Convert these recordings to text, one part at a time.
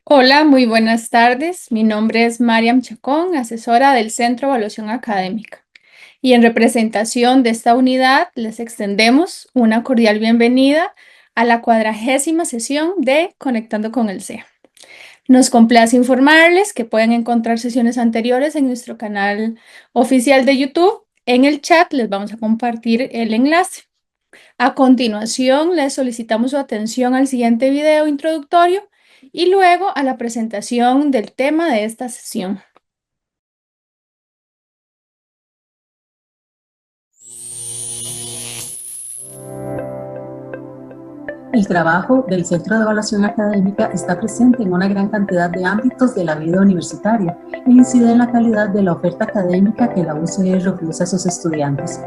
Hola, muy buenas tardes. Mi nombre es Mariam Chacón, asesora del Centro de Evaluación Académica. Y en representación de esta unidad, les extendemos una cordial bienvenida a la 40ª sesión de Conectando con el SEA. Nos complace informarles que pueden encontrar sesiones anteriores en nuestro canal oficial de YouTube. En el chat les vamos a compartir el enlace. A continuación, les solicitamos su atención al siguiente video introductorio y luego a la presentación del tema de esta sesión. El trabajo del Centro de Evaluación Académica está presente en una gran cantidad de ámbitos de la vida universitaria e incide en la calidad de la oferta académica que la UCR ofrece a sus estudiantes.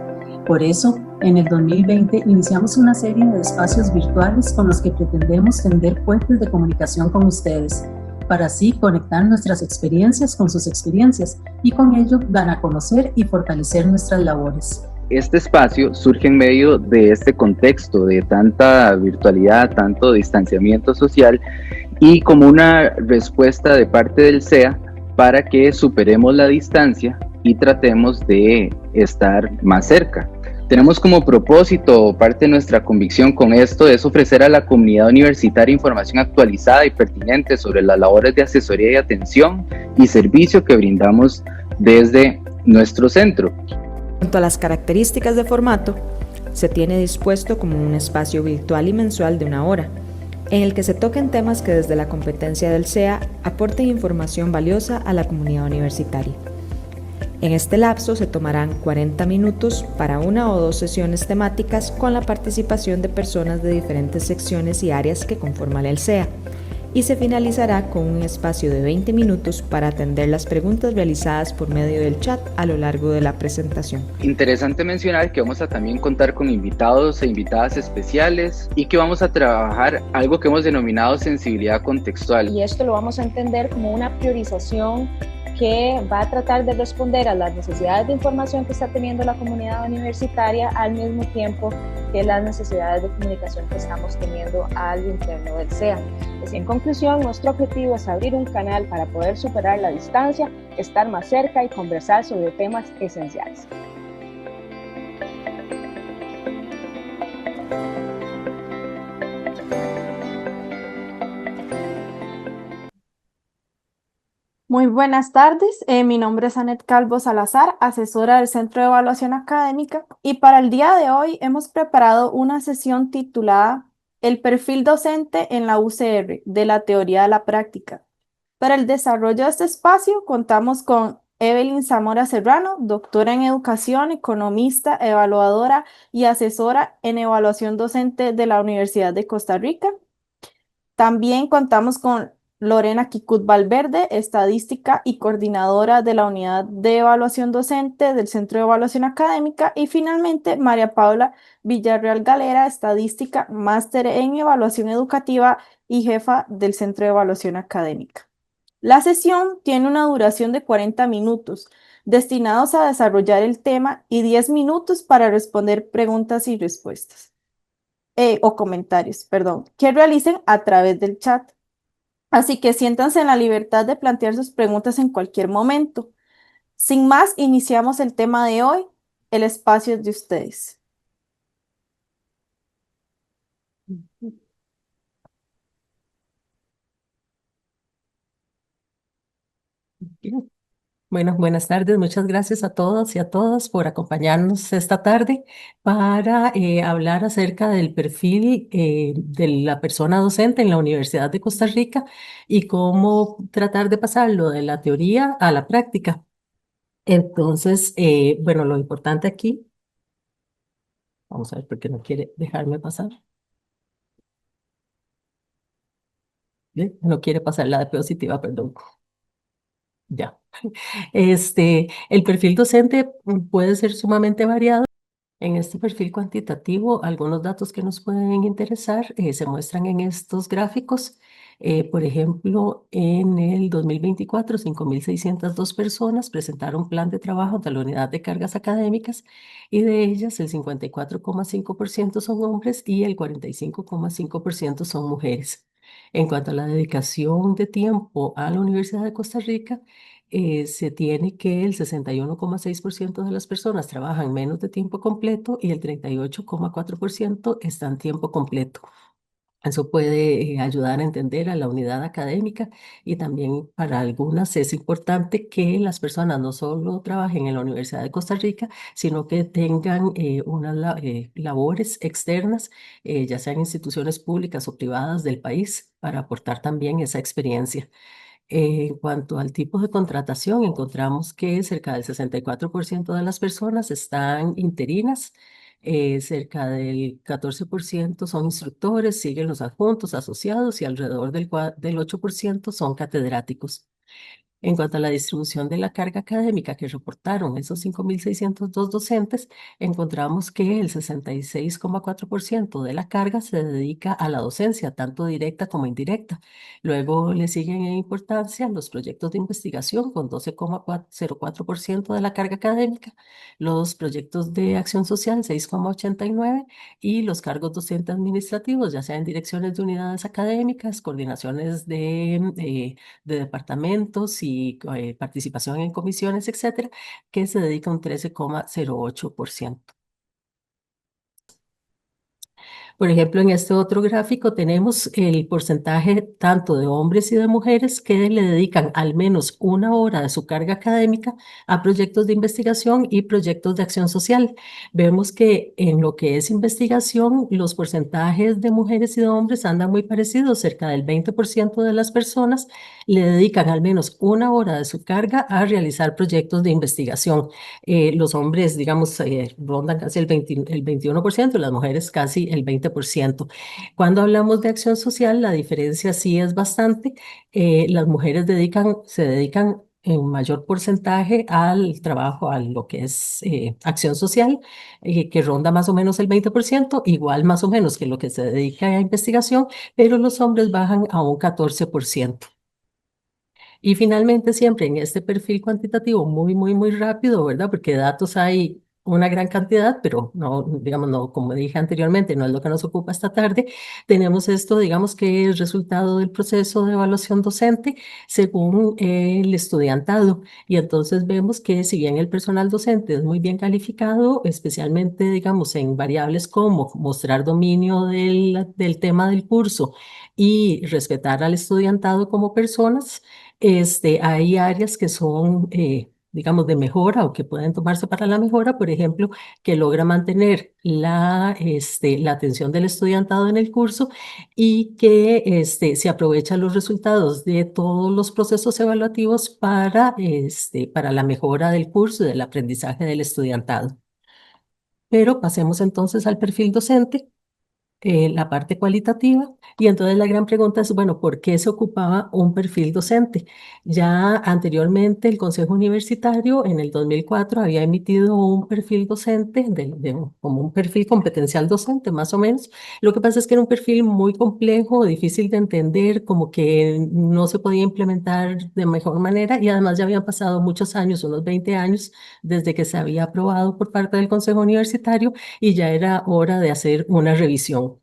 Por eso, en el 2020 iniciamos una serie de espacios virtuales con los que pretendemos tender puentes de comunicación con ustedes, para así conectar nuestras experiencias con sus experiencias y con ello dar a conocer y fortalecer nuestras labores. Este espacio surge en medio de este contexto de tanta virtualidad, tanto distanciamiento social y como una respuesta de parte del SEA para que superemos la distancia y tratemos de estar más cerca. Tenemos como propósito, parte de nuestra convicción con esto, es ofrecer a la comunidad universitaria información actualizada y pertinente sobre las labores de asesoría y atención y servicio que brindamos desde nuestro centro. En cuanto a las características de formato, se tiene dispuesto como un espacio virtual y mensual de 1 hora, en el que se toquen temas que desde la competencia del SEA aporten información valiosa a la comunidad universitaria. En este lapso se tomarán 40 minutos para 1 o 2 sesiones temáticas con la participación de personas de diferentes secciones y áreas que conforman el SEA, y se finalizará con un espacio de 20 minutos para atender las preguntas realizadas por medio del chat a lo largo de la presentación. Interesante mencionar que vamos a también contar con invitados e invitadas especiales y que vamos a trabajar algo que hemos denominado sensibilidad contextual. Y esto lo vamos a entender como una priorización que va a tratar de responder a las necesidades de información que está teniendo la comunidad universitaria al mismo tiempo que las necesidades de comunicación que estamos teniendo al interno del SEA. En conclusión, nuestro objetivo es abrir un canal para poder superar la distancia, estar más cerca y conversar sobre temas esenciales. Muy buenas tardes, mi nombre es Anet Calvo Salazar, asesora del Centro de Evaluación Académica, y para el día de hoy hemos preparado una sesión titulada El perfil docente en la UCR, de la teoría a la práctica. Para el desarrollo de este espacio contamos con Evelyn Zamora Serrano, doctora en educación, economista, evaluadora y asesora en evaluación docente de la Universidad de Costa Rica. También contamos con Lorena Kikut Valverde, estadística y coordinadora de la Unidad de Evaluación Docente del Centro de Evaluación Académica. Y finalmente, María Paula Villarreal Galera, estadística, máster en evaluación educativa y jefa del Centro de Evaluación Académica. La sesión tiene una duración de 40 minutos, destinados a desarrollar el tema, y 10 minutos para responder preguntas y respuestas o comentarios, perdón, que realicen a través del chat. Así que siéntanse en la libertad de plantear sus preguntas en cualquier momento. Sin más, iniciamos el tema de hoy. El espacio es de ustedes. Bien. Bueno, buenas tardes. Muchas gracias a todos y a todas por acompañarnos esta tarde para hablar acerca del perfil de la persona docente en la Universidad de Costa Rica y cómo tratar de pasarlo de la teoría a la práctica. Entonces, bueno, lo importante aquí, vamos a ver por qué no quiere dejarme pasar. Bien, no quiere pasar la diapositiva, perdón. Ya. El perfil docente puede ser sumamente variado. En este perfil cuantitativo, algunos datos que nos pueden interesar se muestran en estos gráficos. Por ejemplo, en el 2024, 5.602 personas presentaron plan de trabajo de la unidad de cargas académicas, y de ellas el 54,5% son hombres y el 45,5% son mujeres. En cuanto a la dedicación de tiempo a la Universidad de Costa Rica, se tiene que el 61,6% de las personas trabajan menos de tiempo completo y el 38,4% están en tiempo completo. Eso puede ayudar a entender a la unidad académica y también para algunas es importante que las personas no solo trabajen en la Universidad de Costa Rica, sino que tengan unas labores externas, ya sean instituciones públicas o privadas del país, para aportar también esa experiencia. En cuanto al tipo de contratación, encontramos que cerca del 64% de las personas están interinas, cerca del 14% son instructores, siguen los adjuntos, asociados y alrededor del 8% son catedráticos. En cuanto a la distribución de la carga académica que reportaron esos 5.602 docentes, encontramos que el 66,4% de la carga se dedica a la docencia, tanto directa como indirecta. Luego le siguen en importancia los proyectos de investigación con 12,04% de la carga académica, los proyectos de acción social 6,89% y los cargos docentes administrativos, ya sea en direcciones de unidades académicas, coordinaciones de departamentos y participación en comisiones, etcétera, que se dedica un 13,08%. Por ejemplo, en este otro gráfico tenemos el porcentaje tanto de hombres y de mujeres que le dedican al menos una hora de su carga académica a proyectos de investigación y proyectos de acción social. Vemos que en lo que es investigación, los porcentajes de mujeres y de hombres andan muy parecidos. Cerca del 20% de las personas le dedican al menos una hora de su carga a realizar proyectos de investigación. Los hombres, digamos, rondan casi el 21%, las mujeres casi el 20%. Cuando hablamos de acción social, la diferencia sí es bastante. Las mujeres se dedican en mayor porcentaje al trabajo, a lo que es acción social, que ronda más o menos el 20%, igual más o menos que lo que se dedica a investigación, pero los hombres bajan a un 14%. Y finalmente, siempre en este perfil cuantitativo muy, muy, muy rápido, ¿verdad? Porque datos hay una gran cantidad, pero no, digamos, no, como dije anteriormente, no es lo que nos ocupa esta tarde. Tenemos esto, digamos, que es resultado del proceso de evaluación docente según el estudiantado. Y entonces vemos que si bien el personal docente es muy bien calificado, especialmente, digamos, en variables como mostrar dominio del tema del curso y respetar al estudiantado como personas, hay áreas que son, digamos, de mejora o que pueden tomarse para la mejora, por ejemplo, que logra mantener la atención del estudiantado en el curso y que se aprovechan los resultados de todos los procesos evaluativos para la mejora del curso y del aprendizaje del estudiantado. Pero pasemos entonces al perfil docente, la parte cualitativa. Y entonces la gran pregunta es, bueno, ¿por qué se ocupaba un perfil docente? Ya anteriormente el Consejo Universitario en el 2004 había emitido un perfil docente, como un perfil competencial docente, más o menos. Lo que pasa es que era un perfil muy complejo, difícil de entender, como que no se podía implementar de mejor manera y además ya habían pasado muchos años, unos 20 años, desde que se había aprobado por parte del Consejo Universitario y ya era hora de hacer una revisión.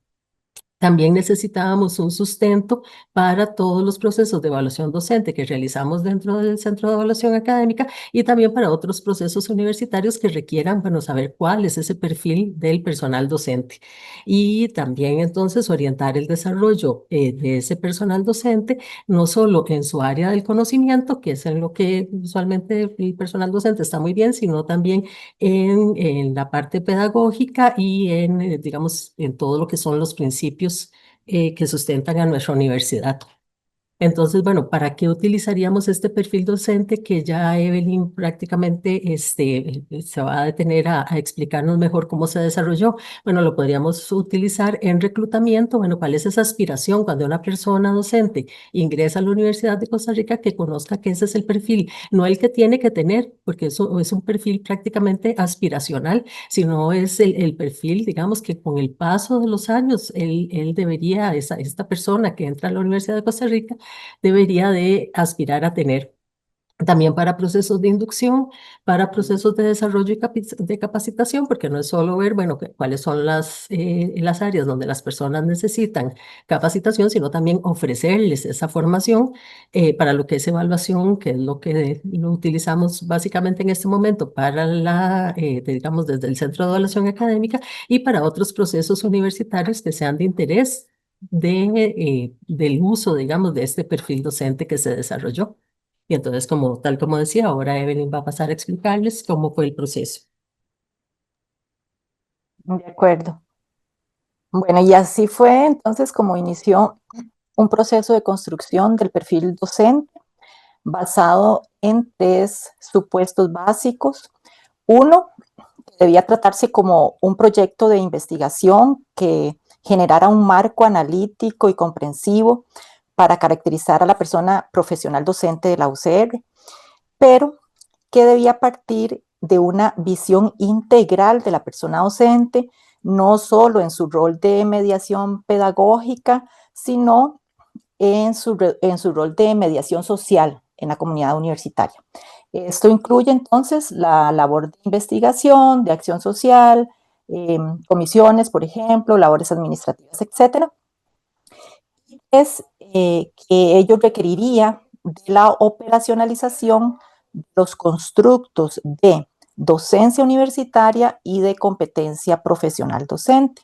También necesitábamos un sustento para todos los procesos de evaluación docente que realizamos dentro del Centro de Evaluación Académica y también para otros procesos universitarios que requieran, bueno, saber cuál es ese perfil del personal docente. Y también entonces orientar el desarrollo de ese personal docente, no solo en su área del conocimiento, que es en lo que usualmente el personal docente está muy bien, sino también en la parte pedagógica y digamos, en todo lo que son los principios que sustentan a nuestra universidad. Entonces, bueno, ¿para qué utilizaríamos este perfil docente que ya Evelyn prácticamente se va a detener a explicarnos mejor cómo se desarrolló? Bueno, lo podríamos utilizar en reclutamiento. Bueno, ¿cuál es esa aspiración cuando una persona docente ingresa a la Universidad de Costa Rica, que conozca que ese es el perfil, no el que tiene que tener, porque eso es un perfil prácticamente aspiracional, sino es el perfil, digamos, que con el paso de los años, él debería, esta persona que entra a la Universidad de Costa Rica, debería de aspirar a tener. También para procesos de inducción, para procesos de desarrollo y de capacitación, porque no es solo ver, bueno, cuáles son las áreas donde las personas necesitan capacitación, sino también ofrecerles esa formación para lo que es evaluación, que es lo que lo utilizamos básicamente en este momento para digamos, desde el Centro de Evaluación Académica y para otros procesos universitarios que sean de interés del uso, digamos, de este perfil docente que se desarrolló. Y entonces, tal como decía, ahora Evelyn va a pasar a explicarles cómo fue el proceso. De acuerdo. Bueno, y así fue entonces como inició un proceso de construcción del perfil docente basado en 3 supuestos básicos. Uno, debía tratarse como un proyecto de investigación que generara un marco analítico y comprensivo para caracterizar a la persona profesional docente de la UCR, pero que debía partir de una visión integral de la persona docente, no solo en su rol de mediación pedagógica, sino en su rol de mediación social en la comunidad universitaria. Esto incluye entonces la labor de investigación, de acción social, comisiones, por ejemplo, labores administrativas, etcétera. Es que ello requeriría de la operacionalización de los constructos de docencia universitaria y de competencia profesional docente.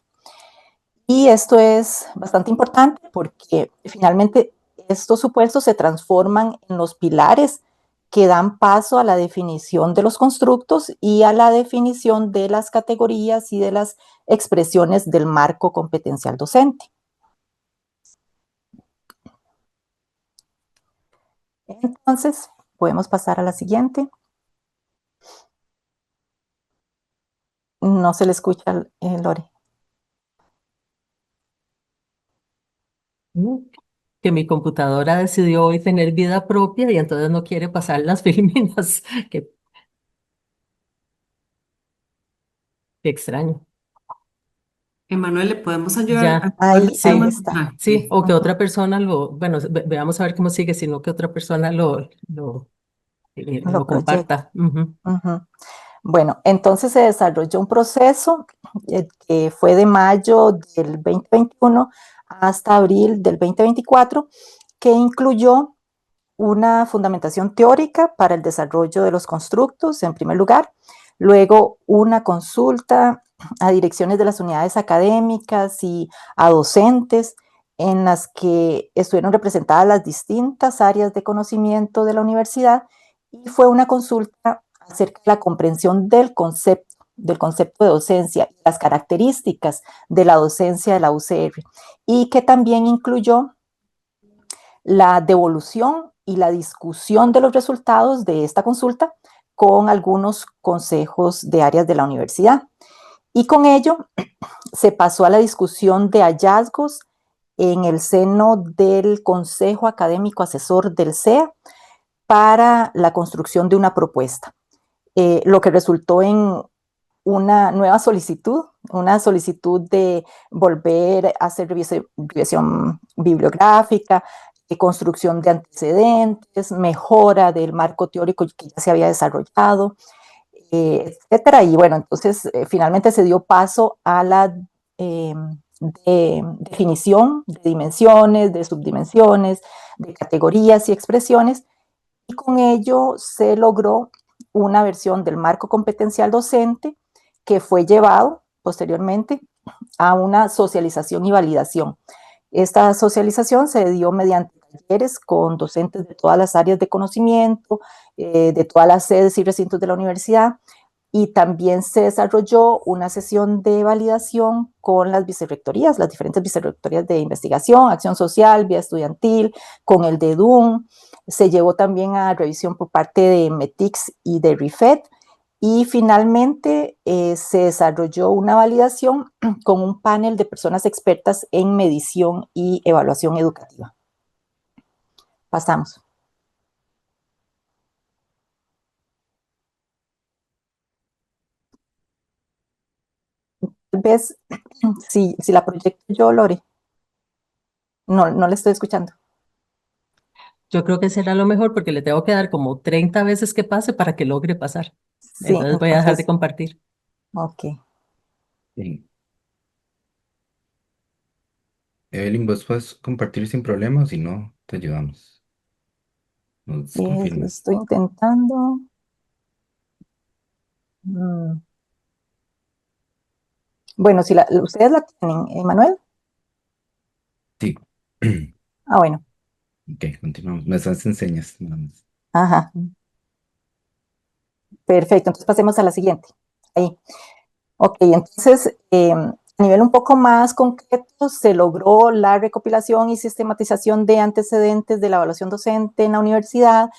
Y esto es bastante importante porque finalmente estos supuestos se transforman en los pilares que dan paso a la definición de los constructos y a la definición de las categorías y de las expresiones del marco competencial docente. Entonces, podemos pasar a la siguiente. No se le escucha, Lore. Que mi computadora decidió hoy tener vida propia y entonces no quiere pasar las filminas. Qué extraño. Emanuel, ¿le podemos ayudar Ya, a Ahí sí, está. sí, o que otra persona bueno, veamos a ver cómo sigue, sino que otra persona Lo lo proyecto. comparta. Ujú. Bueno, entonces se desarrolló un proceso que fue de mayo del 2021 hasta abril del 2024, que incluyó una fundamentación teórica para el desarrollo de los constructos, en primer lugar, luego una consulta a direcciones de las unidades académicas y a docentes en las que estuvieron representadas las distintas áreas de conocimiento de la universidad, y fue una consulta acerca de la comprensión del concepto de docencia y las características de la docencia de la UCR, y que también incluyó la devolución y la discusión de los resultados de esta consulta con algunos consejos de áreas de la universidad. Y con ello se pasó a la discusión de hallazgos en el seno del Consejo Académico Asesor del CEA para la construcción de una propuesta, lo que resultó en una nueva solicitud, una solicitud de volver a hacer revisión bibliográfica, construcción de antecedentes, mejora del marco teórico que ya se había desarrollado, etcétera. Y bueno, entonces finalmente se dio paso a la definición de dimensiones, de subdimensiones, de categorías y expresiones, y con ello se logró una versión del marco competencial docente que fue llevado posteriormente a una socialización y validación. Esta socialización se dio mediante talleres con docentes de todas las áreas de conocimiento, de todas las sedes y recintos de la universidad, y también se desarrolló una sesión de validación con las vicerrectorías, las diferentes vicerrectorías de investigación, acción social, vía estudiantil, con el de DUN. Se llevó también a revisión por parte de METICS y de RIFED, y finalmente se desarrolló una validación con un panel de personas expertas en medición y evaluación educativa. Pasamos. Tal vez, si la proyecto yo, Lore. No le estoy escuchando. Yo creo que será lo mejor porque le tengo que dar como 30 veces que pase para que logre pasar. Sí, Entonces voy a dejar de entonces, compartir. ok. Bien. Evelyn, ¿vos puedes compartir sin problema o si no, te ayudamos? Nos Lo confirmas. estoy intentando. Mm. Bueno, si ustedes la tienen, Manuel. Sí. Ah, bueno. Ok, continuamos. Me estás enseñas, nada más. Ajá. Perfecto, entonces pasemos a la siguiente. Ahí. Ok, entonces, a nivel un poco más concreto, se logró la recopilación y sistematización de antecedentes de la evaluación docente en la universidad,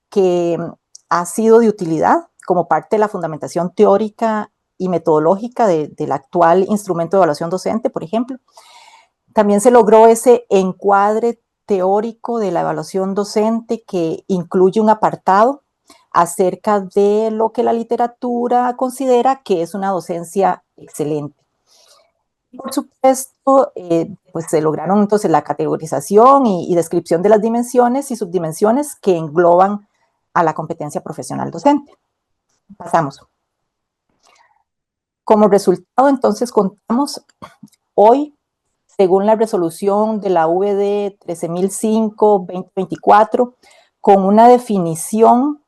que ha sido de utilidad como parte de la fundamentación teórica y metodológica del actual instrumento de evaluación docente, por ejemplo. También se logró ese encuadre teórico de la evaluación docente que incluye un apartado acerca de lo que la literatura considera que es una docencia excelente. Por supuesto, pues se lograron entonces la categorización y descripción de las dimensiones y subdimensiones que engloban a la competencia profesional docente. Pasamos. Como resultado, entonces, contamos hoy, según la resolución de la VD 13005-2024, con una definición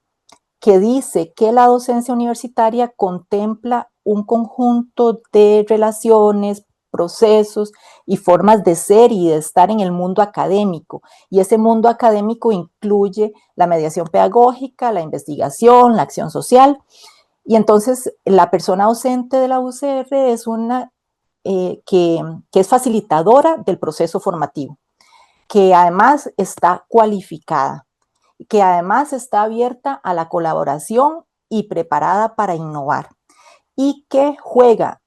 que dice que la docencia universitaria contempla un conjunto de relaciones, procesos y formas de ser y de estar en el mundo académico. Y ese mundo académico incluye la mediación pedagógica, la investigación, la acción social. Y entonces la persona docente de la UCR es una que es facilitadora del proceso formativo, que además está cualificada, que además está abierta a la colaboración y preparada para innovar, y que juega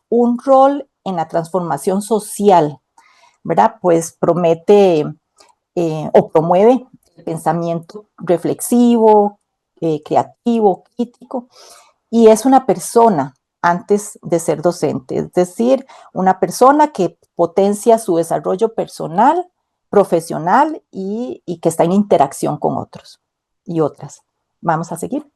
un rol en la transformación social, ¿verdad? Pues promete o promueve el pensamiento reflexivo, creativo, crítico, y es una persona antes de ser docente, es decir, una persona que potencia su desarrollo personal, profesional y que está en interacción con otros y otras. Vamos a seguir.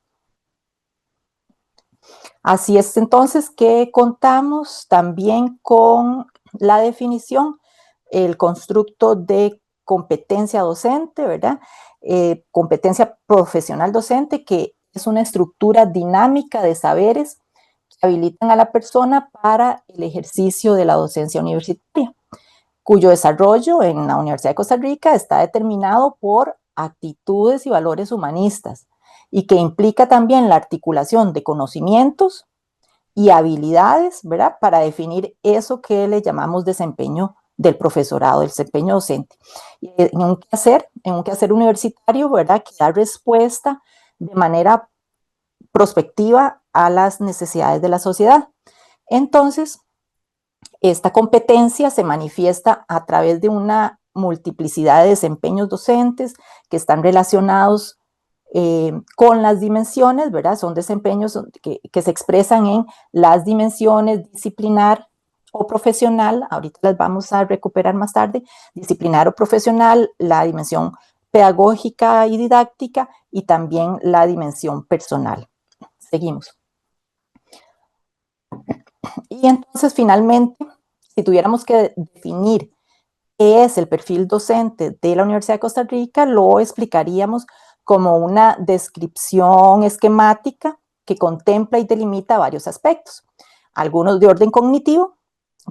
Así es entonces que contamos también con la definición, el constructo de competencia docente, ¿verdad? Competencia profesional docente, que es una estructura dinámica de saberes que habilitan a la persona para el ejercicio de la docencia universitaria, cuyo desarrollo en la Universidad de Costa Rica está determinado por actitudes y valores humanistas y que implica también la articulación de conocimientos y habilidades, ¿verdad? Para definir eso que le llamamos desempeño del profesorado, el desempeño docente. En un quehacer universitario, ¿verdad? Que da respuesta de manera prospectiva a las necesidades de la sociedad. Entonces, esta competencia se manifiesta a través de una multiplicidad de desempeños docentes que están relacionados con las dimensiones, ¿verdad? Son desempeños que se expresan en las dimensiones disciplinar o profesional, ahorita las vamos a recuperar más tarde, disciplinar o profesional, la dimensión pedagógica y didáctica y también la dimensión personal. Seguimos. Y entonces, finalmente, si tuviéramos que definir qué es el perfil docente de la Universidad de Costa Rica, lo explicaríamos como una descripción esquemática que contempla y delimita varios aspectos, algunos de orden cognitivo,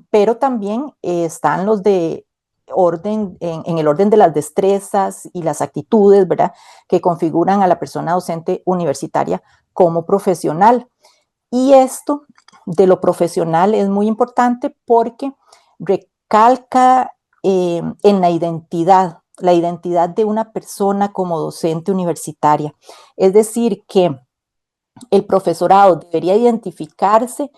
pero también están los de orden, en el orden de las destrezas y las actitudes, ¿verdad?, que configuran a la persona docente universitaria como profesional. Y esto de lo profesional es muy importante porque recalca en la identidad de una persona como docente universitaria. Es decir, que el profesorado debería identificarse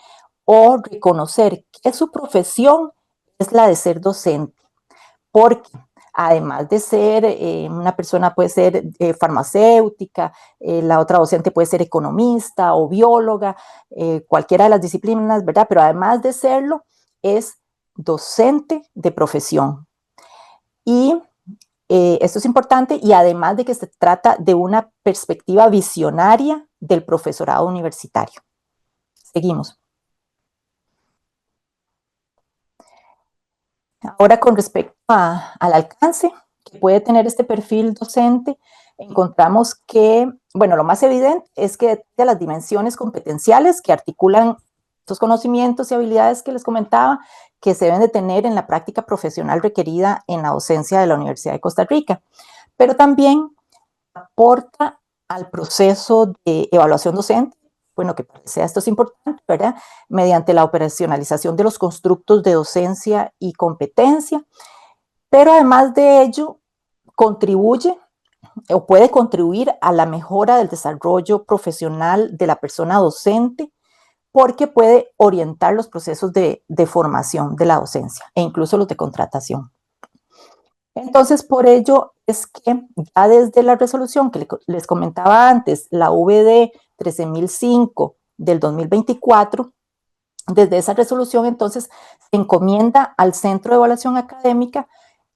o reconocer que su profesión es la de ser docente, porque además de ser una persona puede ser farmacéutica, la otra docente puede ser economista o bióloga, cualquiera de las disciplinas, ¿verdad? Pero además de serlo, es docente de profesión. Y Esto es importante, y además de que se trata de una perspectiva visionaria del profesorado universitario. Seguimos. Ahora, con respecto al alcance que puede tener este perfil docente, encontramos que, bueno, lo más evidente es que de las dimensiones competenciales que articulan estos conocimientos y habilidades que les comentaba, que se deben de tener en la práctica profesional requerida en la docencia de la Universidad de Costa Rica, pero también aporta al proceso de evaluación docente, bueno, que sea esto es importante, ¿verdad? Mediante la operacionalización de los constructos de docencia y competencia, pero además de ello, contribuye o puede contribuir a la mejora del desarrollo profesional de la persona docente, porque puede orientar los procesos de formación de la docencia e incluso los de contratación. Entonces, por ello es que ya desde la resolución que les comentaba antes, la VD 13005 del 2024, desde esa resolución entonces se encomienda al Centro de Evaluación Académica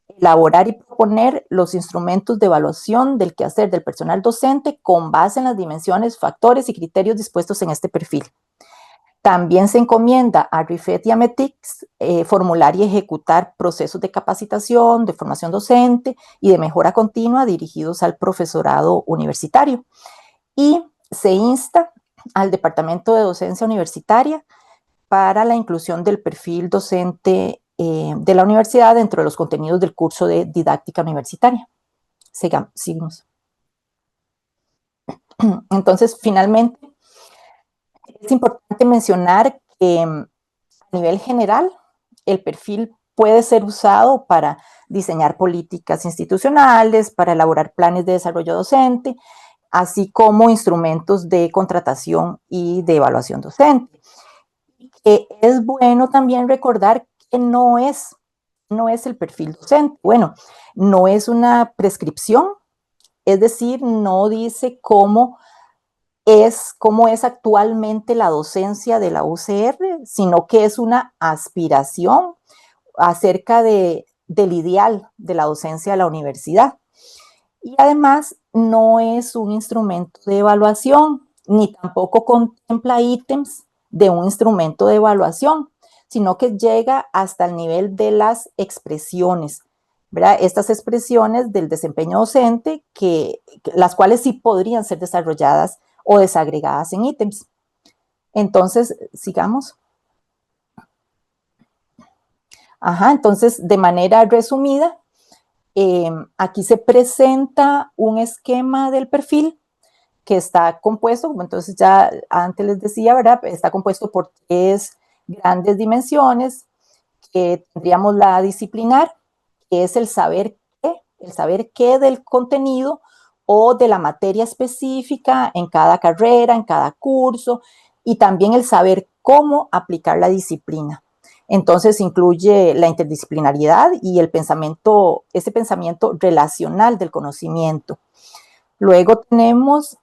elaborar y proponer los instrumentos de evaluación del quehacer del personal docente con base en las dimensiones, factores y criterios dispuestos en este perfil. También se encomienda a RIFET y a METICS formular y ejecutar procesos de capacitación, de formación docente y de mejora continua dirigidos al profesorado universitario. Y se insta al Departamento de Docencia Universitaria para la inclusión del perfil docente de la universidad dentro de los contenidos del curso de didáctica universitaria. Seguimos. Entonces, finalmente, es importante mencionar que a nivel general el perfil puede ser usado para diseñar políticas institucionales, para elaborar planes de desarrollo docente, así como instrumentos de contratación y de evaluación docente. Es bueno también recordar que no es el perfil docente. Bueno, no es una prescripción, es decir, no dice cómo es actualmente la docencia de la UCR, sino que es una aspiración acerca del ideal de la docencia de la universidad. Y además no es un instrumento de evaluación, ni tampoco contempla ítems de un instrumento de evaluación, sino que llega hasta el nivel de las expresiones, ¿verdad? Estas expresiones del desempeño docente, las cuales sí podrían ser desarrolladas o desagregadas en ítems. Entonces, sigamos. Entonces, de manera resumida, aquí se presenta un esquema del perfil que está compuesto, como entonces ya antes les decía, ¿verdad? Está compuesto por 3 grandes dimensiones, que tendríamos la disciplinar, que es el saber qué del contenido o de la materia específica en cada carrera, en cada curso, y también el saber cómo aplicar la disciplina. Entonces incluye la interdisciplinariedad y ese pensamiento relacional del conocimiento. Luego tenemos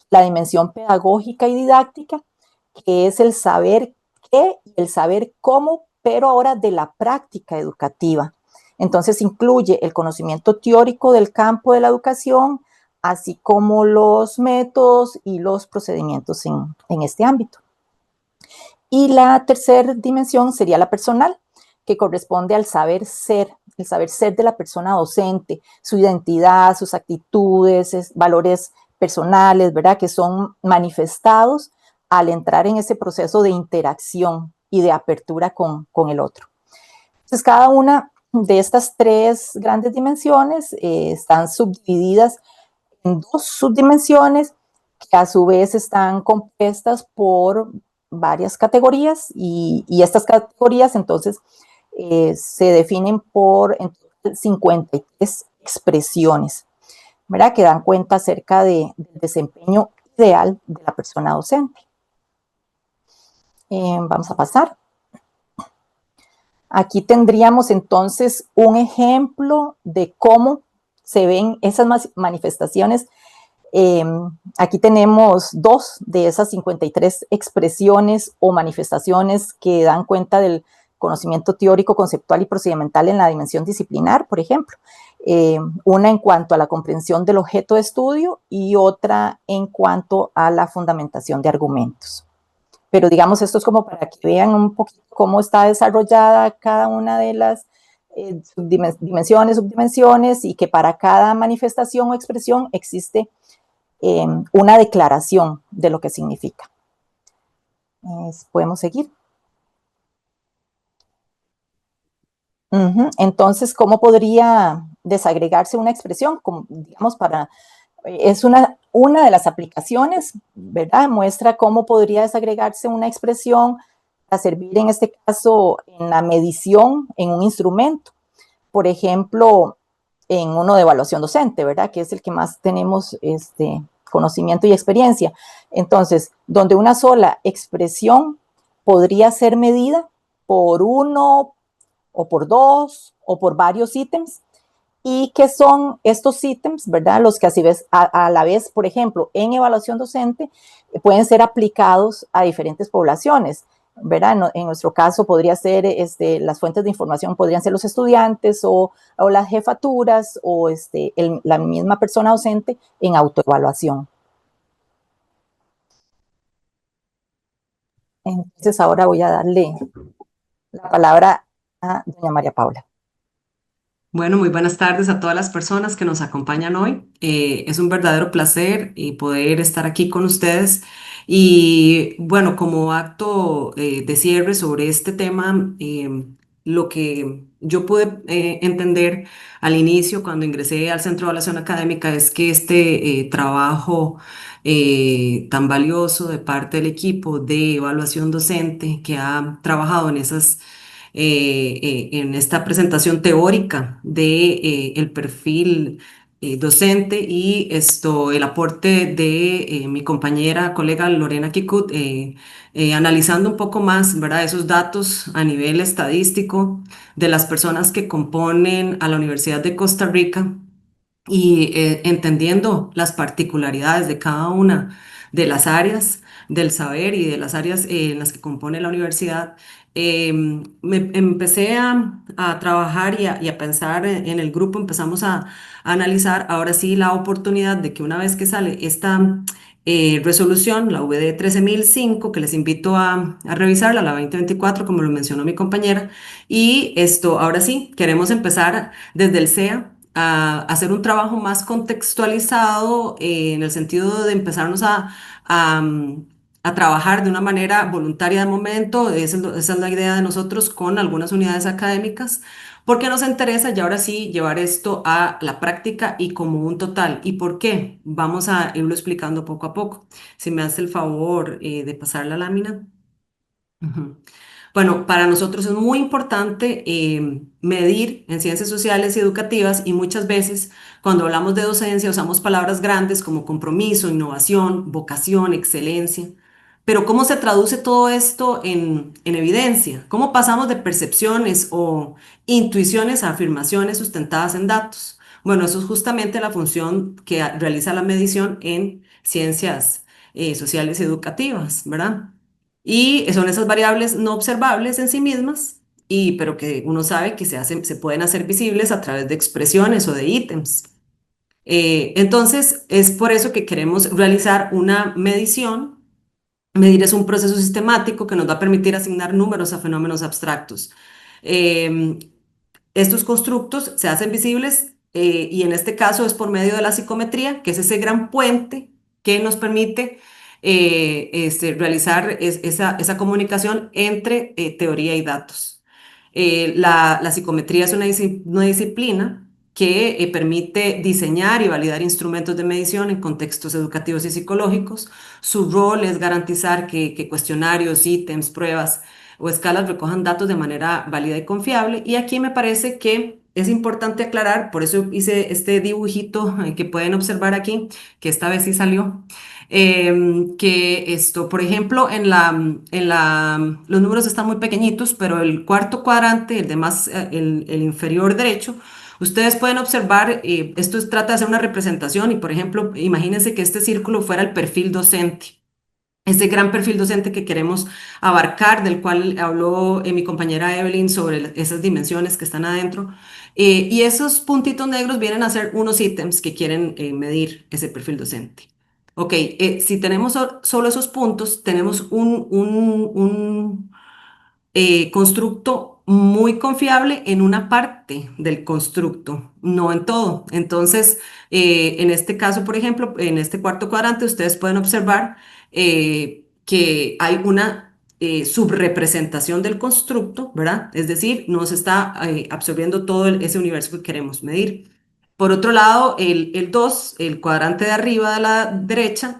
la dimensión pedagógica y didáctica, que es el saber qué y el saber cómo, pero ahora de la práctica educativa. Entonces incluye el conocimiento teórico del campo de la educación, así como los métodos y los procedimientos en este ámbito. Y la tercera dimensión sería la personal, que corresponde al saber ser, el saber ser de la persona docente, su identidad, sus actitudes, valores personales, ¿verdad? Que son manifestados al entrar en ese proceso de interacción y de apertura con el otro. Entonces, cada una de estas 3 grandes dimensiones están subdivididas en 2 subdimensiones que a su vez están compuestas por varias categorías y estas categorías entonces se definen por 53 expresiones, ¿verdad? Que dan cuenta acerca del desempeño ideal de la persona docente. Vamos a pasar. Aquí tendríamos entonces un ejemplo de cómo se ven esas manifestaciones. Aquí tenemos 2 de esas 53 expresiones o manifestaciones que dan cuenta del conocimiento teórico, conceptual y procedimental en la dimensión disciplinar, por ejemplo. Una en cuanto a la comprensión del objeto de estudio y otra en cuanto a la fundamentación de argumentos. Pero digamos, esto es como para que vean un poquito cómo está desarrollada cada una de las dimensiones, subdimensiones, y que para cada manifestación o expresión existe una declaración de lo que significa. Podemos seguir. Entonces, ¿cómo podría desagregarse una expresión? Como, digamos, es una de las aplicaciones, ¿verdad? Muestra cómo podría desagregarse una expresión a servir, en este caso, en la medición en un instrumento. Por ejemplo, en uno de evaluación docente, ¿verdad? Que es el que más tenemos conocimiento y experiencia. Entonces, donde una sola expresión podría ser medida por uno o por dos o por varios ítems, y que son estos ítems, ¿verdad? Los que a la vez, por ejemplo, en evaluación docente, pueden ser aplicados a diferentes poblaciones, ¿verdad? En nuestro caso podría ser, las fuentes de información podrían ser los estudiantes o las jefaturas o la misma persona docente en autoevaluación. Entonces ahora voy a darle la palabra a doña María Paula. Bueno, muy buenas tardes a todas las personas que nos acompañan hoy. Es un verdadero placer poder estar aquí con ustedes. Y bueno, como acto de cierre sobre este tema, lo que yo pude entender al inicio cuando ingresé al Centro de Evaluación Académica es que este trabajo tan valioso de parte del equipo de evaluación docente que ha trabajado en esta presentación teórica de el perfil docente y el aporte de mi compañera, colega Lorena Kikut, analizando un poco más, ¿verdad? Esos datos a nivel estadístico de las personas que componen a la Universidad de Costa Rica y entendiendo las particularidades de cada una de las áreas del saber y de las áreas en las que compone la universidad, me empecé a trabajar y a pensar en el grupo, empezamos a analizar ahora sí la oportunidad de que una vez que sale esta resolución, la VD 13005, que les invito a revisarla, la 2024, como lo mencionó mi compañera, y esto, ahora sí, queremos empezar desde el CEA a hacer un trabajo más contextualizado en el sentido de empezarnos a trabajar de una manera voluntaria de momento. Esa es la idea de nosotros con algunas unidades académicas, porque nos interesa ya ahora sí llevar esto a la práctica y como un total. ¿Y por qué? Vamos a irlo explicando poco a poco. Si me hace el favor de pasar la lámina. Ujú. Bueno, para nosotros es muy importante medir en ciencias sociales y educativas, y muchas veces cuando hablamos de docencia usamos palabras grandes como compromiso, innovación, vocación, excelencia. Pero ¿cómo se traduce todo esto en evidencia? ¿Cómo pasamos de percepciones o intuiciones a afirmaciones sustentadas en datos? Bueno, eso es justamente la función que realiza la medición en ciencias sociales y educativas, ¿verdad? Y son esas variables no observables en sí mismas, pero que uno sabe que se pueden hacer visibles a través de expresiones o de ítems. Entonces, es por eso que queremos realizar una medición. Medir es un proceso sistemático que nos va a permitir asignar números a fenómenos abstractos. Em, Estos constructos se hacen visibles y en este caso es por medio de la psicometría, que es ese gran puente que nos permite realizar esa comunicación entre teoría y datos. La psicometría es una disciplina que permite diseñar y validar instrumentos de medición en contextos educativos y psicológicos. Su rol es garantizar que cuestionarios, ítems, pruebas o escalas recojan datos de manera válida y confiable. Y aquí me parece que es importante aclarar, por eso hice este dibujito que pueden observar aquí, que esta vez sí salió, que esto, por ejemplo, los números están muy pequeñitos, pero el cuarto cuadrante, el de más, el inferior derecho, ustedes pueden observar, trata de hacer una representación y, por ejemplo, imagínense que este círculo fuera el perfil docente. ese gran perfil docente que queremos abarcar, del cual habló mi compañera Evelyn sobre esas dimensiones que están adentro. Y esos puntitos negros vienen a ser unos ítems que quieren medir ese perfil docente. Ok, si tenemos solo esos puntos, tenemos un constructo muy confiable en una parte del constructo, no en todo. Entonces, en este caso, por ejemplo, en este cuarto cuadrante, ustedes pueden observar que hay una subrepresentación del constructo, ¿verdad? Es decir, no se está absorbiendo todo ese universo que queremos medir. Por otro lado, el 2, el cuadrante de arriba de la derecha,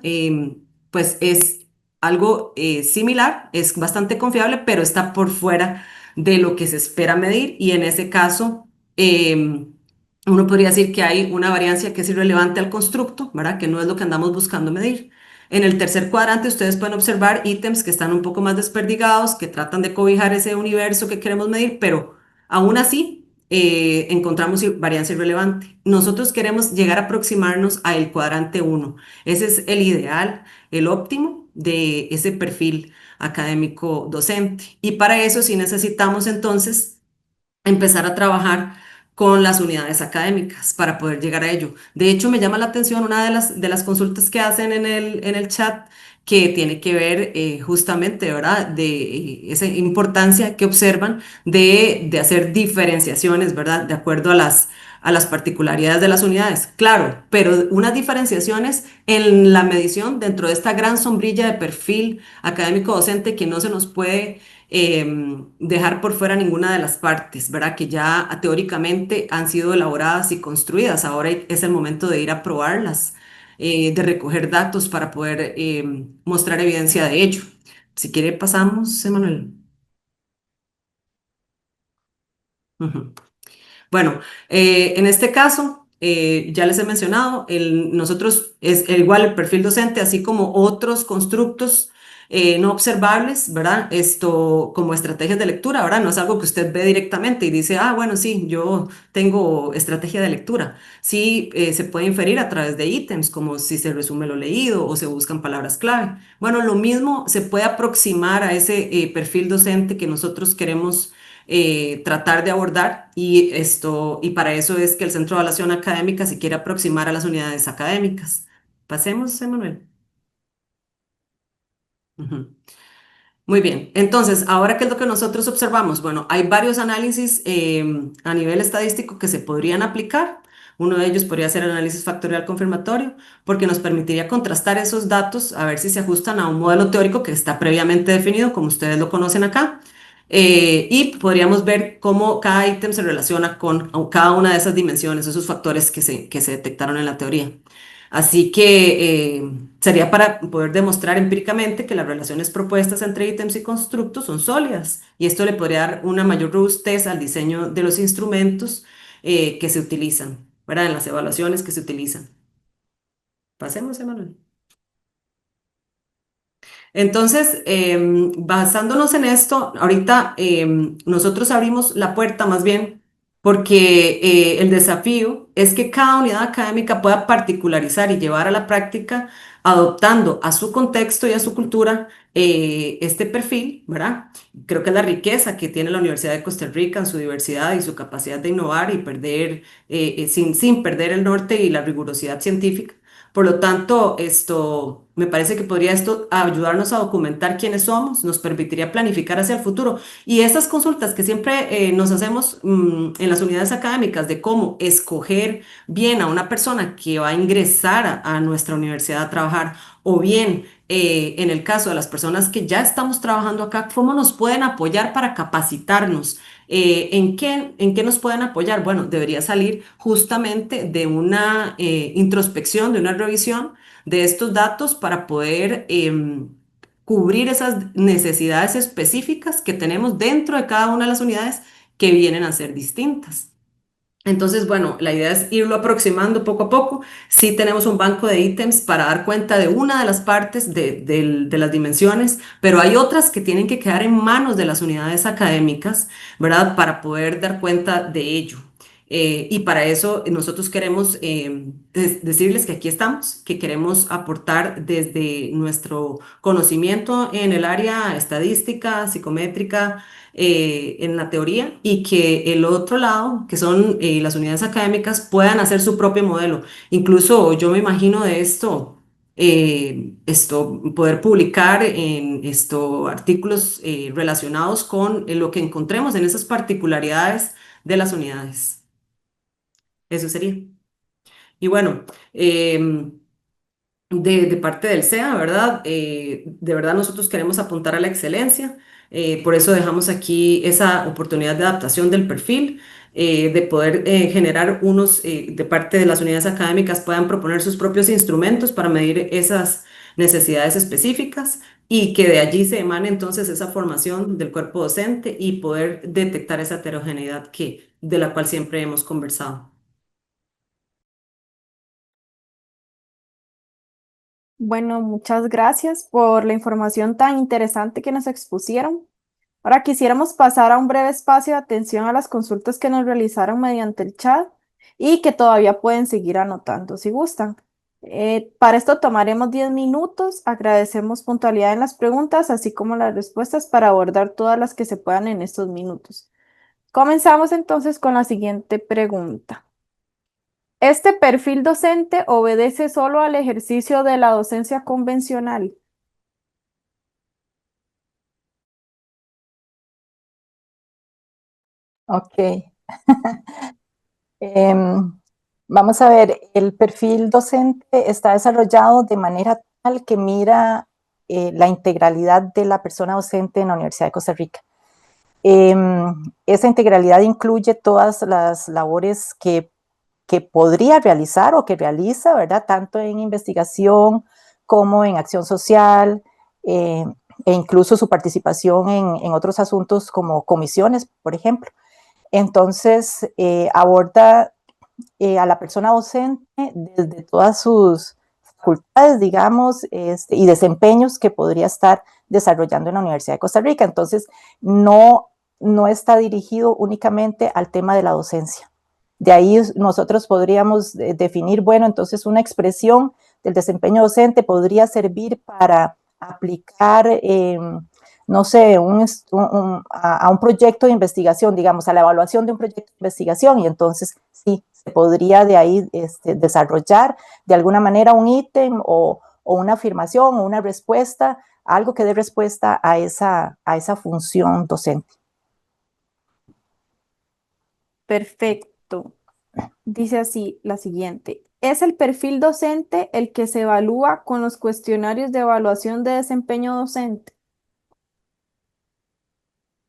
pues es algo similar, es bastante confiable, pero está por fuera de lo que se espera medir y en ese caso uno podría decir que hay una variancia que es irrelevante al constructo, ¿verdad? Que no es lo que andamos buscando medir. En el tercer cuadrante ustedes pueden observar ítems que están un poco más desperdigados, que tratan de cobijar ese universo que queremos medir, pero aún así encontramos variancia irrelevante. Nosotros queremos llegar a aproximarnos al cuadrante 1. Ese es el ideal, el óptimo de ese perfil académico docente. Y para eso sí necesitamos entonces empezar a trabajar con las unidades académicas para poder llegar a ello. De hecho, me llama la atención una de las consultas que hacen en el chat que tiene que ver justamente, ¿verdad?, de esa importancia que observan de hacer diferenciaciones, ¿verdad?, de acuerdo a las particularidades de las unidades. Claro, pero unas diferenciaciones en la medición dentro de esta gran sombrilla de perfil académico docente que no se nos puede dejar por fuera ninguna de las partes, ¿verdad? Que ya teóricamente han sido elaboradas y construidas. Ahora es el momento de ir a probarlas, de recoger datos para poder mostrar evidencia de ello. Si quiere, pasamos, Emanuel. Ujú. Bueno, en este caso, ya les he mencionado, nosotros es igual el perfil docente, así como otros constructos no observables, ¿verdad? Esto como estrategias de lectura, ¿verdad? No es algo que usted ve directamente y dice, ah, bueno, sí, yo tengo estrategia de lectura. Sí, se puede inferir a través de ítems, como si se resume lo leído o se buscan palabras clave. Bueno, lo mismo se puede aproximar a ese perfil docente que nosotros queremos tratar de abordar y para eso es que el Centro de Evaluación Académica se quiere aproximar a las unidades académicas. Pasemos, Emanuel. Ujú. Muy bien, entonces, ahora, ¿qué es lo que nosotros observamos? Bueno, hay varios análisis a nivel estadístico que se podrían aplicar. Uno de ellos podría ser el análisis factorial confirmatorio, porque nos permitiría contrastar esos datos a ver si se ajustan a un modelo teórico que está previamente definido, como ustedes lo conocen acá. Y podríamos ver cómo cada ítem se relaciona con cada una de esas dimensiones, esos factores que se detectaron en la teoría. Así que sería para poder demostrar empíricamente que las relaciones propuestas entre ítems y constructos son sólidas y esto le podría dar una mayor robustez al diseño de los instrumentos que se utilizan, ¿verdad? En las evaluaciones que se utilizan. Pasemos, Emanuel. Entonces, basándonos en esto, ahorita nosotros abrimos la puerta más bien porque el desafío es que cada unidad académica pueda particularizar y llevar a la práctica, adoptando a su contexto y a su cultura este perfil, ¿verdad? Creo que es la riqueza que tiene la Universidad de Costa Rica en su diversidad y su capacidad de innovar y perder, sin perder el norte y la rigurosidad científica. Por lo tanto, esto me parece que podría esto ayudarnos a documentar quiénes somos, nos permitiría planificar hacia el futuro. Y estas consultas que siempre nos hacemos en las unidades académicas de cómo escoger bien a una persona que va a ingresar a nuestra universidad a trabajar, o bien en el caso de las personas que ya estamos trabajando acá, cómo nos pueden apoyar para capacitarnos. En qué nos pueden apoyar? Bueno, debería salir justamente de una introspección, de una revisión de estos datos para poder cubrir esas necesidades específicas que tenemos dentro de cada una de las unidades que vienen a ser distintas. Entonces, bueno, la idea es irlo aproximando poco a poco. Sí tenemos un banco de ítems para dar cuenta de una de las partes de las dimensiones, pero hay otras que tienen que quedar en manos de las unidades académicas, ¿verdad? Para poder dar cuenta de ello. Y para eso nosotros queremos decirles que aquí estamos, que queremos aportar desde nuestro conocimiento en el área estadística, psicométrica, en la teoría, y que el otro lado, que son las unidades académicas, puedan hacer su propio modelo. Incluso yo me imagino de poder publicar en artículos relacionados con lo que encontremos en esas particularidades de las unidades. Eso sería. Y bueno, de parte del SEA, ¿verdad? De verdad nosotros queremos apuntar a la excelencia, por eso dejamos aquí esa oportunidad de adaptación del perfil, de poder generar de parte de las unidades académicas puedan proponer sus propios instrumentos para medir esas necesidades específicas y que de allí se emane entonces esa formación del cuerpo docente y poder detectar esa heterogeneidad de la cual siempre hemos conversado. Bueno, muchas gracias por la información tan interesante que nos expusieron. Ahora quisiéramos pasar a un breve espacio de atención a las consultas que nos realizaron mediante el chat y que todavía pueden seguir anotando si gustan. Para esto tomaremos 10 minutos. Agradecemos puntualidad en las preguntas, así como las respuestas para abordar todas las que se puedan en estos minutos. Comenzamos entonces con la siguiente pregunta. ¿Este perfil docente obedece solo al ejercicio de la docencia convencional? Ok. Em, Vamos a ver, el perfil docente está desarrollado de manera tal que mira la integralidad de la persona docente en la Universidad de Costa Rica. Esa integralidad incluye todas las labores que podría realizar o que realiza, ¿verdad? Tanto en investigación como en acción social, eh, e incluso su participación en otros asuntos como comisiones, por ejemplo. Entonces, aborda a la persona docente desde todas sus facultades, digamos, y desempeños que podría estar desarrollando en la Universidad de Costa Rica. Entonces, no está dirigido únicamente al tema de la docencia. De ahí nosotros podríamos definir, bueno, entonces una expresión del desempeño docente podría servir para aplicar, no sé, a un proyecto de investigación, digamos, a la evaluación de un proyecto de investigación, y entonces sí, se podría de ahí desarrollar de alguna manera un ítem o una afirmación o una respuesta, algo que dé respuesta a esa función docente. Perfecto. Dice así la siguiente. ¿Es el perfil docente el que se evalúa con los cuestionarios de evaluación de desempeño docente?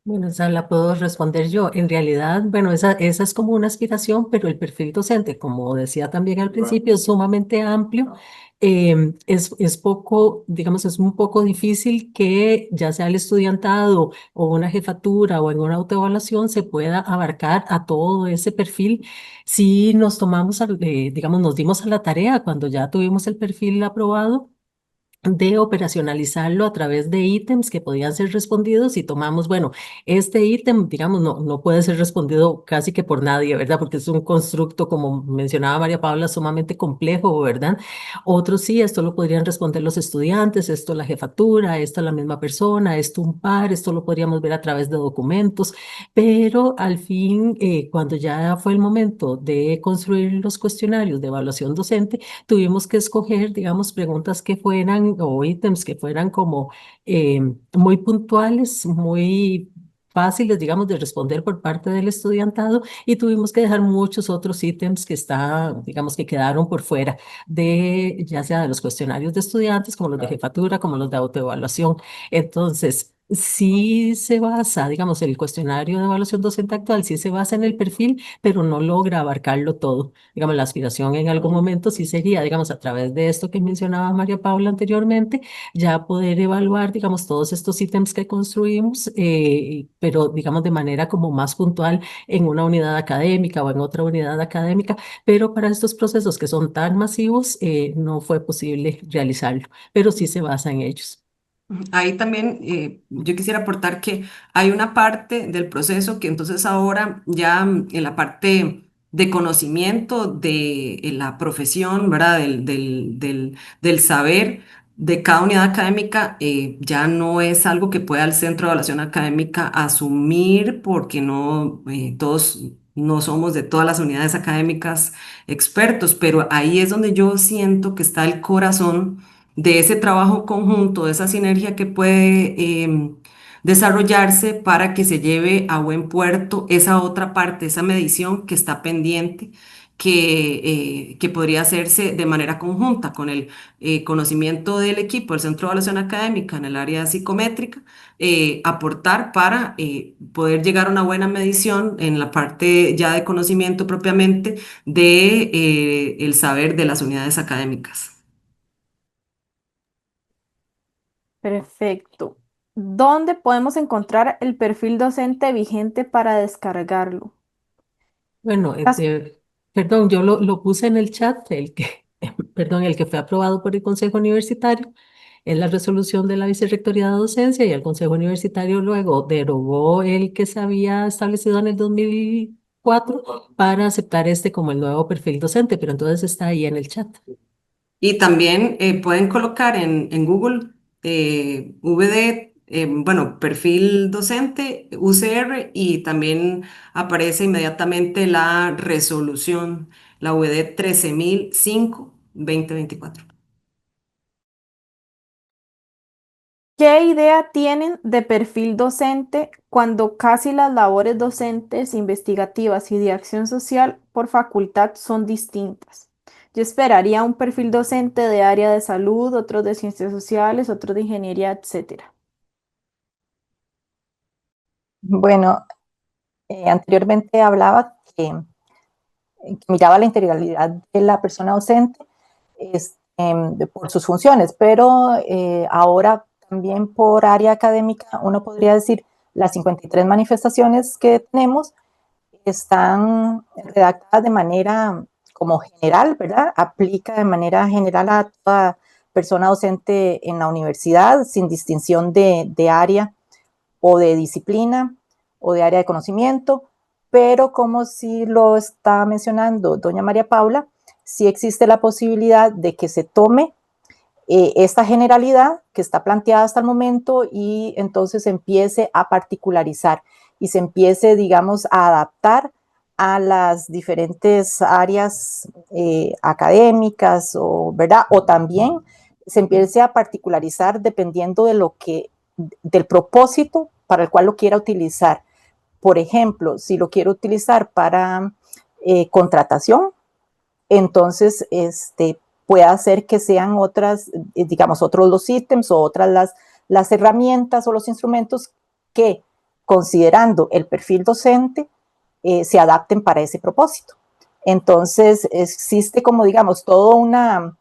Bueno, esa la puedo responder yo. En realidad, bueno, esa es como una aspiración, pero el perfil docente, como decía también al principio, es sumamente amplio. Es poco, digamos, es un poco difícil que ya sea el estudiantado o una jefatura o en una autoevaluación se pueda abarcar a todo ese perfil. Si nos tomamos, digamos, nos dimos a la tarea cuando ya tuvimos el perfil aprobado de operacionalizarlo a través de ítems que podían ser respondidos y tomamos, bueno, este ítem, digamos, no puede ser respondido casi que por nadie, ¿verdad? Porque es un constructo, como mencionaba María Paula, sumamente complejo, ¿verdad? Otros sí, esto lo podrían responder los estudiantes, esto la jefatura, esto la misma persona, esto un par, esto lo podríamos ver a través de documentos, pero al fin, cuando ya fue el momento de construir los cuestionarios de evaluación docente, tuvimos que escoger, digamos, preguntas que fueran o ítems que fueran como muy puntuales, muy fáciles, digamos, de responder por parte del estudiantado y tuvimos que dejar muchos otros ítems digamos, que quedaron por fuera ya sea de los cuestionarios de estudiantes, como los de jefatura, como los de autoevaluación. Entonces, sí se basa, digamos, el cuestionario de evaluación docente actual, sí se basa en el perfil, pero no logra abarcarlo todo. Digamos, la aspiración en algún momento sí sería, digamos, a través de esto que mencionaba María Paula anteriormente, ya poder evaluar, digamos, todos estos ítems que construimos, pero, digamos, de manera como más puntual en una unidad académica o en otra unidad académica, pero para estos procesos que son tan masivos, no fue posible realizarlo, pero sí se basa en ellos. Ahí también yo quisiera aportar que hay una parte del proceso que entonces ahora ya en la parte de conocimiento de la profesión, ¿verdad? Del saber de cada unidad académica, ya no es algo que pueda el Centro de Evaluación Académica asumir porque no, todos no somos de todas las unidades académicas expertos, pero ahí es donde yo siento que está el corazón de ese trabajo conjunto, de esa sinergia que puede desarrollarse para que se lleve a buen puerto esa otra parte, esa medición que está pendiente, que podría hacerse de manera conjunta con el conocimiento del equipo del Centro de Evaluación Académica en el área psicométrica, aportar para poder llegar a una buena medición en la parte ya de conocimiento propiamente de el saber de las unidades académicas. Perfecto. ¿Dónde podemos encontrar el perfil docente vigente para descargarlo? Bueno, Las- perdón, yo lo puse en el chat, perdón, el que fue aprobado por el Consejo Universitario, es la resolución de la Vicerrectoría de Docencia y el Consejo Universitario luego derogó el que se había establecido en el 2004 para aceptar este como el nuevo perfil docente, pero entonces está ahí en el chat. Y también pueden colocar en Google VD, bueno, perfil docente, UCR, y también aparece inmediatamente la resolución, la VD 13005-2024. ¿Qué idea tienen de perfil docente cuando casi las labores docentes, investigativas y de acción social por facultad son distintas? Yo esperaría un perfil docente de área de salud, otros de ciencias sociales, otros de ingeniería, etcétera. Bueno, anteriormente hablaba que miraba la integralidad de la persona docente por sus funciones, pero ahora también por área académica uno podría decir las 53 manifestaciones que tenemos están redactadas de manera como general, ¿verdad? Aplica de manera general a toda persona docente en la universidad sin distinción de área o de disciplina o de área de conocimiento, pero como sí lo está mencionando doña María Paula, sí existe la posibilidad de que se tome esta generalidad que está planteada hasta el momento y entonces se empiece a particularizar y se empiece, digamos, a adaptar a las diferentes áreas académicas o, ¿verdad? O también se empiece a particularizar dependiendo de del propósito para el cual lo quiera utilizar. Por ejemplo, si lo quiero utilizar para contratación, entonces puede hacer que sean otras, digamos, otros los ítems o otras las herramientas o los instrumentos que, considerando el perfil docente, se adapten para ese propósito. Entonces, existe como, digamos, toda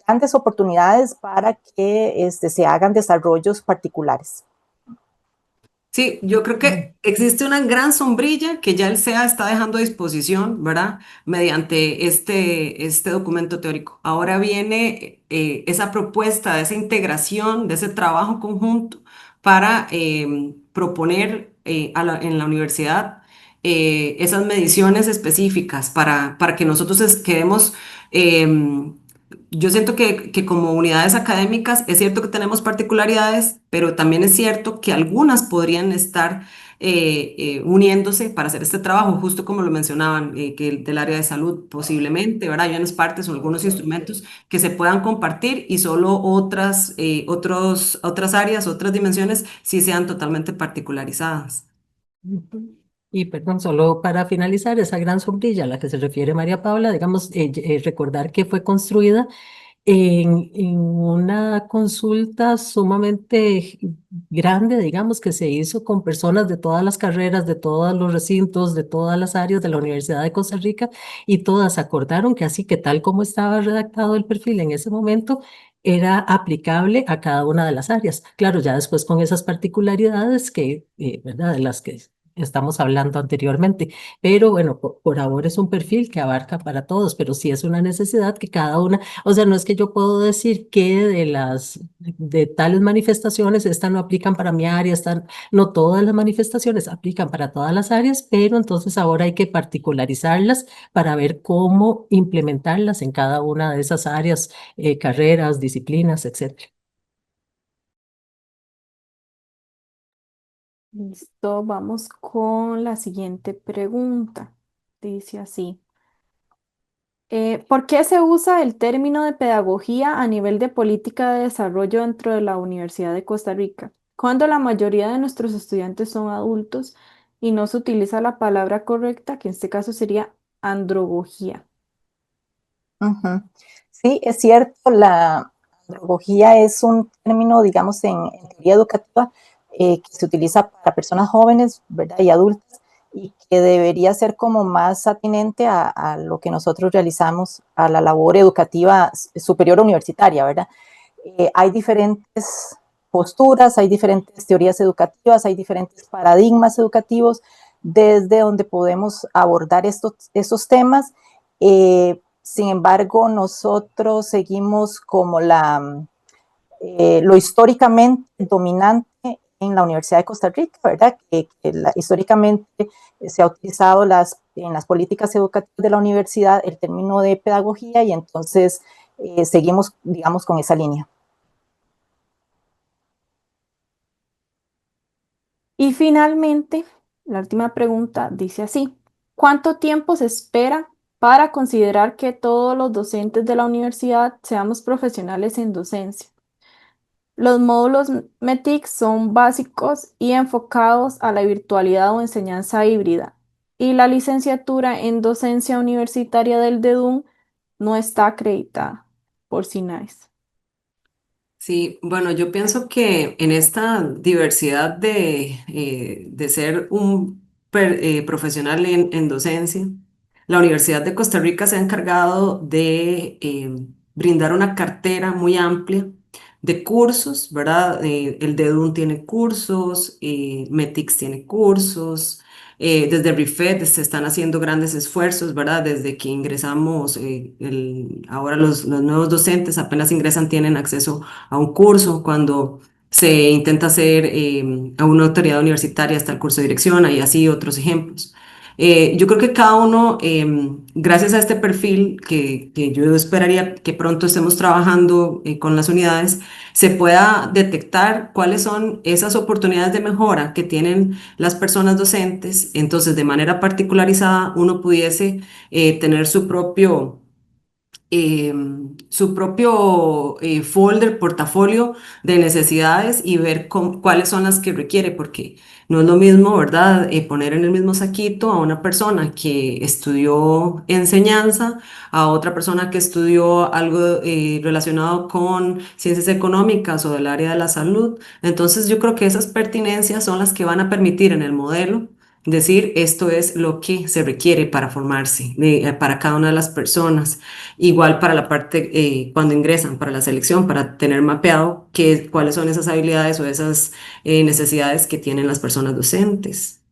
grandes oportunidades para que se hagan desarrollos particulares. Sí, yo creo que existe una gran sombrilla que ya el SEA está dejando a disposición, ¿verdad? Mediante este documento teórico. Ahora viene esa propuesta de esa integración, de ese trabajo conjunto para proponer en la universidad esas mediciones específicas para que nosotros quedemos yo siento que como unidades académicas es cierto que tenemos particularidades, pero también es cierto que algunas podrían estar uniéndose para hacer este trabajo, justo como lo mencionaban, que del área de salud posiblemente, ¿verdad? Hay unas partes o algunos instrumentos que se puedan compartir y solo otras áreas, otras dimensiones sí sean totalmente particularizadas. Y perdón, solo para finalizar, esa gran sombrilla a la que se refiere María Paula, digamos, recordar que fue construida en una consulta sumamente grande, digamos, que se hizo con personas de todas las carreras, de todos los recintos, de todas las áreas de la Universidad de Costa Rica, y todas acordaron que así que tal como estaba redactado el perfil en ese momento, era aplicable a cada una de las áreas. Claro, ya después con esas particularidades que, ¿verdad? De las que estamos hablando anteriormente. Pero bueno, por ahora es un perfil que abarca para todos, pero sí es una necesidad que cada una, o sea, no es que yo puedo decir que de tales manifestaciones, estas no aplican para mi área, no todas las manifestaciones aplican para todas las áreas, pero entonces ahora hay que particularizarlas para ver cómo implementarlas en cada una de esas áreas, carreras, disciplinas, etcétera. Listo, vamos con la siguiente pregunta. Dice así. ¿Por qué se usa el término de pedagogía a nivel de política de desarrollo dentro de la Universidad de Costa Rica, cuando la mayoría de nuestros estudiantes son adultos y no se utiliza la palabra correcta, que en este caso sería andragogía? Ujú. Sí, es cierto, la andragogía es un término, digamos, en teoría educativa que se utiliza para personas jóvenes, ¿verdad? Y adultas, y que debería ser como más atinente a lo que nosotros realizamos, a la labor educativa superior universitaria, ¿verdad? Hay diferentes posturas, hay diferentes teorías educativas, hay diferentes paradigmas educativos desde donde podemos abordar estos temas. Sin embargo, nosotros seguimos como lo históricamente dominante en la Universidad de Costa Rica, ¿verdad? Históricamente se ha utilizado en las políticas educativas de la universidad el término de pedagogía y entonces seguimos, digamos, con esa línea. Y finalmente, la última pregunta dice así. ¿Cuánto tiempo se espera para considerar que todos los docentes de la universidad seamos profesionales en docencia? Los módulos METIC son básicos y enfocados a la virtualidad o enseñanza híbrida. Y la licenciatura en docencia universitaria del DEDUN no está acreditada por SINAES. Sí, bueno, yo pienso que en esta diversidad de ser un profesional en docencia, la Universidad de Costa Rica se ha encargado de brindar una cartera muy amplia de cursos, ¿verdad? El DEDUN tiene cursos, METIX tiene cursos, desde RIFED se están haciendo grandes esfuerzos, ¿verdad? Desde que ingresamos, ahora los nuevos docentes apenas ingresan, tienen acceso a un curso. Cuando se intenta hacer a una autoridad universitaria hasta el curso de dirección, y así otros ejemplos. Yo creo que cada uno, gracias a este perfil que yo esperaría que pronto estemos trabajando con las unidades, se pueda detectar cuáles son esas oportunidades de mejora que tienen las personas docentes. Entonces, de manera particularizada, uno pudiese tener su propio folder, portafolio de necesidades y ver cuáles son las que requiere, porque no es lo mismo, ¿verdad? Poner en el mismo saquito a una persona que estudió enseñanza, a otra persona que estudió algo relacionado con ciencias económicas o del área de la salud. Entonces, yo creo que esas pertinencias son las que van a permitir en el modelo decir esto es lo que se requiere para formarse para cada una de las personas. Igual para la parte, cuando ingresan, para la selección, para tener mapeado cuáles son esas habilidades o esas necesidades que tienen las personas docentes.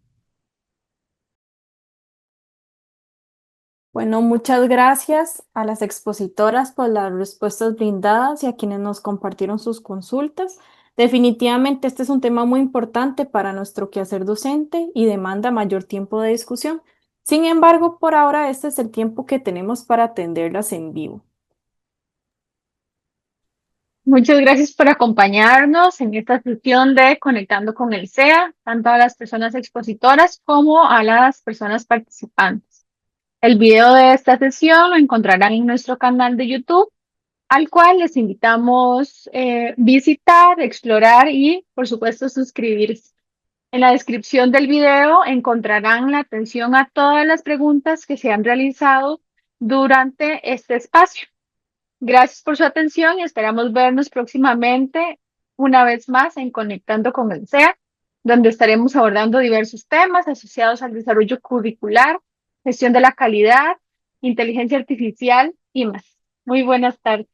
Bueno, muchas gracias a las expositoras por las respuestas brindadas y a quienes nos compartieron sus consultas. Definitivamente este es un tema muy importante para nuestro quehacer docente y demanda mayor tiempo de discusión. Sin embargo, por ahora este es el tiempo que tenemos para atenderlas en vivo. Muchas gracias por acompañarnos en esta sesión de Conectando con el SEA, tanto a las personas expositoras como a las personas participantes. El video de esta sesión lo encontrarán en nuestro canal de YouTube, al cual les invitamos visitar, explorar y, por supuesto, suscribirse. En la descripción del video encontrarán la atención a todas las preguntas que se han realizado durante este espacio. Gracias por su atención y esperamos vernos próximamente una vez más en Conectando con el SEA, donde estaremos abordando diversos temas asociados al desarrollo curricular, gestión de la calidad, inteligencia artificial y más. Muy buenas tardes.